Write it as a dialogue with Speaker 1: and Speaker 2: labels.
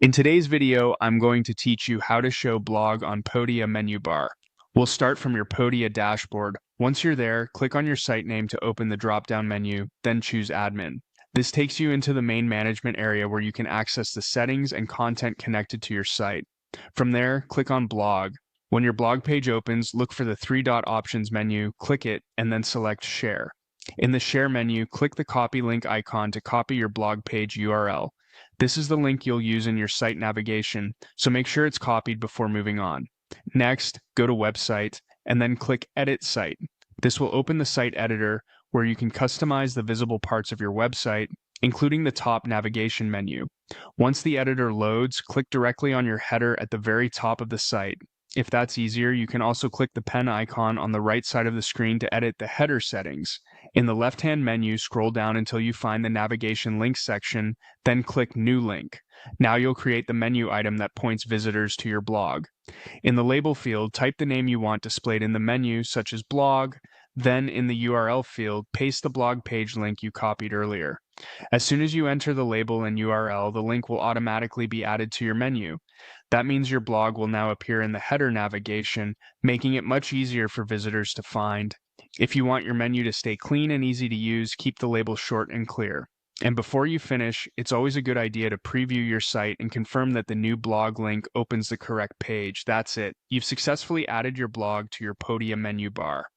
Speaker 1: In today's video, I'm going to teach you how to show blog on Podia menu bar. We'll start from your Podia dashboard. Once you're there, click on your site name to open the drop-down menu, then choose Admin. This takes you into the main management area where you can access the settings and content connected to your site. From there, click on Blog. When your blog page opens, look for the three-dot options menu, click it, and then select Share. In the Share menu, click the copy link icon to copy your blog page URL. This is the link you'll use in your site navigation, so make sure it's copied before moving on. Next, go to Website, and then click Edit Site. This will open the site editor where you can customize the visible parts of your website, including the top navigation menu. Once the editor loads, click directly on your header at the very top of the site. If that's easier, you can also click the pen icon on the right side of the screen to edit the header settings. In the left-hand menu, scroll down until you find the navigation links section, then click New Link. Now you'll create the menu item that points visitors to your blog. In the label field, type the name you want displayed in the menu, such as blog. Then in the URL field, paste the blog page link you copied earlier. As soon as you enter the label and URL, the link will automatically be added to your menu. That means your blog will now appear in the header navigation, making it much easier for visitors to find. If you want your menu to stay clean and easy to use, keep the label short and clear. And before you finish, it's always a good idea to preview your site and confirm that the new blog link opens the correct page. That's it. You've successfully added your blog to your Podia menu bar.